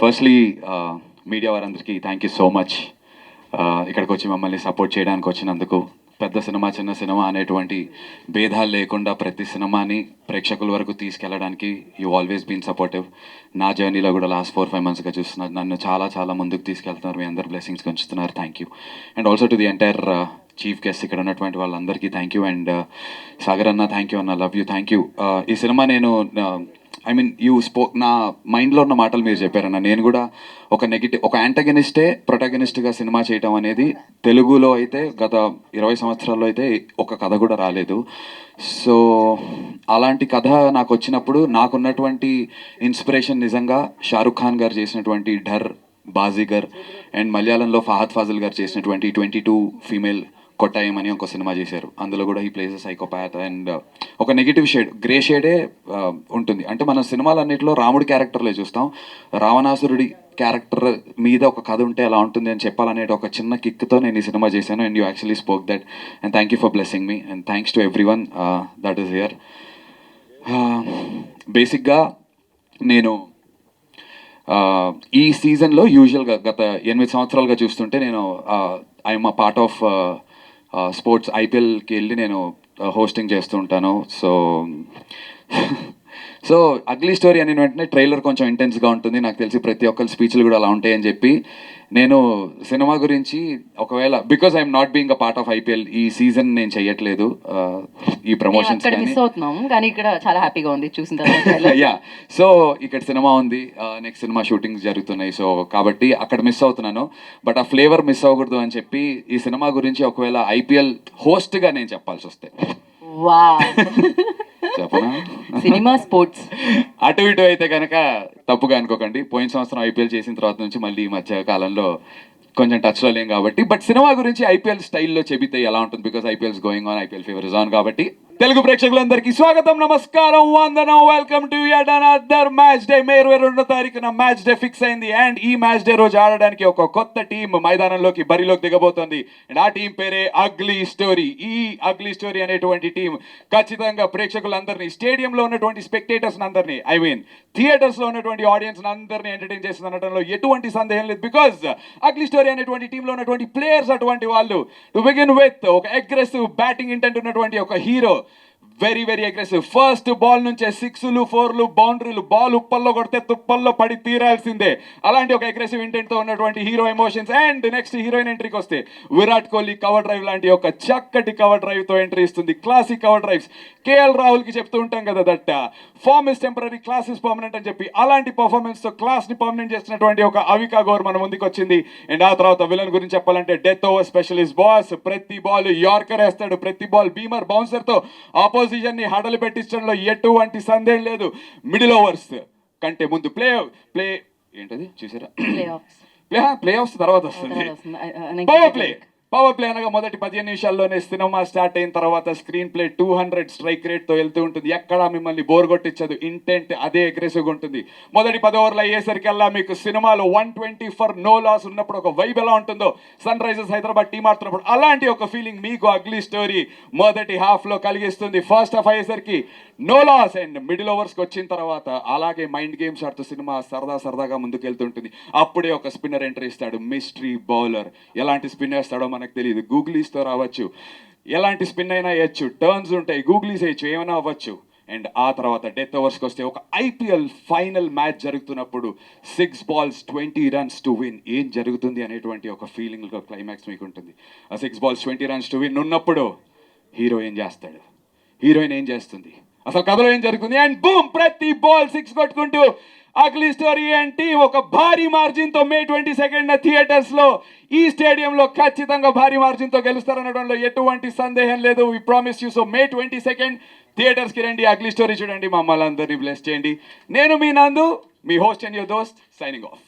Firstly media వారందరికీ thank you so much. ఇక్కడికి వచ్చి మమ్మల్ని సపోర్ట్ చేయడానికి వచ్చినందుకు. పెద్ద సినిమా చిన్న సినిమా అనేటువంటి భేదాలు లేకుండా ప్రతి సినిమాని ప్రేక్షకుల వరకు తీసుకెళ్ళడానికి యూ ఆల్వేస్ బీన్ సపోర్టివ్. నా జర్నీలో కూడా లాస్ట్ 4-5 మంత్స్గా చూస్తున్నారు, నన్ను చాలా చాలా ముందుకు తీసుకెళ్తున్నారు. మీ అందరు బ్లెస్సింగ్స్ ఉంచుతున్నారు. Thank you. And also to the entire chief guest ఇక్కడ ఉన్నటువంటి వాళ్ళందరికీ థ్యాంక్ యూ. అండ్ సాగర్ అన్న థ్యాంక్ యూ అన్న, లవ్ యూ, థ్యాంక్ యూ. ఈ సినిమా నేను యూ స్పోక్, నా మైండ్లో ఉన్న మాటలు మీరు చెప్పారన్న. నేను కూడా ఒక యాంటగనిస్టే ప్రొటాగనిస్ట్గా సినిమా చేయటం అనేది తెలుగులో అయితే గత 20 సంవత్సరాల్లో అయితే ఒక కథ కూడా రాలేదు. సో అలాంటి కథ నాకు వచ్చినప్పుడు నాకున్నటువంటి ఇన్స్పిరేషన్ నిజంగా షారుఖ్ ఖాన్ గారు చేసినటువంటి ఢర్, బాజీగర్, అండ్ మలయాళంలో ఫహద్ ఫాజిల్ గారు చేసినటువంటి 22 ఫీమేల్ కొట్టాయం అని ఒక సినిమా చేశారు. అందులో కూడా ఈ ప్లేస్ సైకోపాత్ అండ్ ఒక నెగిటివ్ షేడ్, గ్రే షేడే ఉంటుంది. అంటే మన సినిమాలన్నింటిలో రాముడి క్యారెక్టర్లే చూస్తాం, రావణాసురుడి క్యారెక్టర్ మీద ఒక కథ ఉంటే ఎలా ఉంటుంది అని చెప్పాలనే ఒక చిన్న కిక్తో నేను ఈ సినిమా చేశాను. And you actually spoke that. And thank you for blessing me. And thanks to every one that is here. బేసిక్గా నేను ఈ సీజన్లో యూజువల్గా గత 8 సంవత్సరాలుగా చూస్తుంటే నేను I'm a part of sports ఐపీఎల్కి వెళ్ళి నేను హోస్టింగ్ చేస్తూ ఉంటాను. సో అగ్లీ స్టోరీ అని వెంటనే ట్రైలర్ కొంచెం ఇంటెన్స్గా ఉంటుంది. నాకు తెలిసి ప్రతి ఒక్కరి స్పీచ్లు కూడా అలా ఉంటాయని చెప్పి నేను సినిమా గురించి ఒకవేళ because I'm not being a part of IPL ఈ సీజన్ నేను చెయ్యట్లేదు ఈ ప్రమోషన్స్ కానీ ఇక్కడ చాలా హ్యాపీగా ఉంది చూసిన తర్వాత. యా, సో ఇక్కడ సినిమా ఉంది, నెక్స్ట్ సినిమా షూటింగ్స్ జరుగుతున్నాయి. సో కాబట్టి అక్కడ మిస్ అవుతున్నాను. బట్ ఆ ఫ్లేవర్ మిస్ అవ్వకూడదు అని చెప్పి ఈ సినిమా గురించి ఒకవేళ ఐపీఎల్ హోస్ట్గా నేను చెప్పాల్సి వస్తే చెప్పనా, సినిమా స్పోర్ట్స్ అటు ఇటు అయితే కనుక తప్పుగా అనుకోకండి. పోయిన సంవత్సరం ఐపీఎల్ చేసిన తర్వాత నుంచి మళ్ళీ ఈ మధ్య కాలంలో కొంచెం టచ్లో లేం కాబట్టి. బట్ సినిమా గురించి ఐపీఎల్ స్టైల్లో చెబితే ఎలా ఉంటుంది, because IPL's going on, IPL fever is on. కాబట్టి తెలుగు ప్రేక్షకులందరికీ స్వాగతం, నమస్కారం, వందనం, welcome to yet another match day. May 22వ తారీఖున మ్యాచ్ డే ఫిక్స్ అయింది. అండ్ ఈ మ్యాచ్ డే రోజు ఆడడానికి ఒక కొత్త టీం మైదానంలోకి బరిలోకి దిగబోతోంది. అండ్ ఆ టీం పేరే అగ్లీ స్టోరీ. ఈ అగ్లీ స్టోరీ అనేటువంటి టీం ఖచ్చితంగా ప్రేక్షకులందరినీ, స్టేడియంలో ఉన్నటువంటి స్పెక్టేటర్స్ అందరినీ, ఐ మీన్ థియేటర్స్ లో ఉన్నటువంటి ఆడియన్స్ అందరినీ ఎంటర్టైన్ చేస్తుంది అనడంలో ఎటువంటి సందేహం లేదు. బికాజ్ అగ్లీ స్టోరీ అనేటువంటి టీంలో ఉన్నటువంటి ప్లేయర్స్ అటువంటి వాళ్ళు. టు బిగిన్ విత్ ఒక అగ్రెసివ్ బ్యాటింగ్ ఇంటెంట్ ఉన్నటువంటి ఒక hero, very very aggressive. First ball నుంచే 6లు 4లు బౌండరీలు, బాల్ ఉప్పల్లో కొడితే తుప్పల్లో పడి తీరాల్సిందే. అలాంటి ఒక అగ్రెసివ్ ఇంటెంట్ తో ఉన్నటువంటి hero emotions. And next heroine ఎంట్రీకి వస్తే విరాట్ కోహ్లీ కవర్ డ్రైవ్ లాంటి ఒక చక్కటి కవర్ డ్రైవ్ తో ఎంట్రీ ఇస్తుంది. Classic cover drives. KL Rahul కి చెప్తూ ఉంటాం కదా, that form is temporary, class is permanent అని చెప్పి, అలాంటి పర్ఫార్మెన్స్ తో క్లాస్ ని పర్మనెంట్ చేసినటువంటి ఒక అవికా గౌర్ మన ముందుకు వచ్చింది. అండ్ ఆ తర్వాత విలన్ గురించి చెప్పాలంటే డెత్ ఓవర్ స్పెషలిస్ట్ బాస్. ప్రతి బాల్ యార్కర్ వేస్తాడు, ప్రతి బాల్ బీమర్ బౌన్సర్ తో ఆపోజిషన్ ని హడలు పెట్టించడంలో ఎటువంటి సందేహం లేదు. మిడిల్ ఓవర్స్ కంటే ముందు ప్లే ఏంటది చూసారా, ప్లే ఆఫ్స్ తర్వాత వస్తుంది పవర్ ప్లే అనగా మొదటి 15 నిమిషాల్లోనే సినిమా స్టార్ట్ అయిన తర్వాత స్క్రీన్ ప్లే 200 స్ట్రైక్ రేట్ తో వెళ్తూ ఉంటుంది. ఎక్కడా మిమ్మల్ని బోర్ కొట్టించదు. ఇంటెంట్ అదే అగ్రెసివ్గా ఉంటుంది. మొదటి 10 ఓవర్లు అయ్యేసరికల్లా మీకు సినిమాలో 120 ఫర్ నో లాస్ ఉన్నప్పుడు ఒక వైబ్ ఎలా ఉంటుందో, సన్ రైజర్స్ హైదరాబాద్ టీం ఆడుతున్నప్పుడు అలాంటి ఒక ఫీలింగ్ మీకు అగ్లీ స్టోరీ మొదటి హాఫ్ లో కలిగిస్తుంది. ఫస్ట్ హాఫ్ అయ్యేసరికి నో లాస్. అండ్ మిడిల్ ఓవర్స్కి వచ్చిన తర్వాత అలాగే మైండ్ గేమ్స్ ఆడుతూ సినిమా సరదాగా ముందుకు వెళ్తుంటుంది. అప్పుడే ఒక స్పిన్నర్ ఎంట్రీ ఇస్తాడు, మిస్టరీ బౌలర్. ఎలాంటి స్పిన్ వేస్తాడో మనకు తెలియదు. గూగులీస్తో రావచ్చు, ఎలాంటి స్పిన్ అయినా వేయచ్చు, టర్న్స్ ఉంటాయి, గూగులీస్ వేయచ్చు, ఏమైనా అవ్వచ్చు. అండ్ ఆ తర్వాత డెత్ ఓవర్స్కి వస్తే ఒక ఐపీఎల్ ఫైనల్ మ్యాచ్ జరుగుతున్నప్పుడు 6 balls 20 runs టు విన్, ఏం జరుగుతుంది అనేటువంటి ఒక ఫీలింగ్ క్లైమాక్స్ మీకు ఉంటుంది. ఆ 6 balls 20 runs టు విన్ ఉన్నప్పుడు హీరో ఏం చేస్తాడు, హీరోయిన్ ఏం చేస్తుంది, అసలు కథలో ఏం జరుగుతుంది. అండ్ బూమ్, ప్రతి బాల్ 6 కొట్టుకుంటూ అగ్లీ స్టోరీ అండ్ టీం ఒక భారీ మార్జిన్ తో May 22న థియేటర్స్ లో ఈ స్టేడియంలో ఖచ్చితంగా భారీ మార్జిన్ తో గెలుస్తారనడంలో ఎటువంటి సందేహం లేదు. We promise you. So May 22 theatres కి రండి, అగ్లీ స్టోరీ చూడండి, మమ్మల్ని అందరినీ బ్లెస్ చేయండి. నేను మీ నందు, మీ హోస్ట్ అండ్ యువర్ దోస్త్, సైనింగ్ ఆఫ్.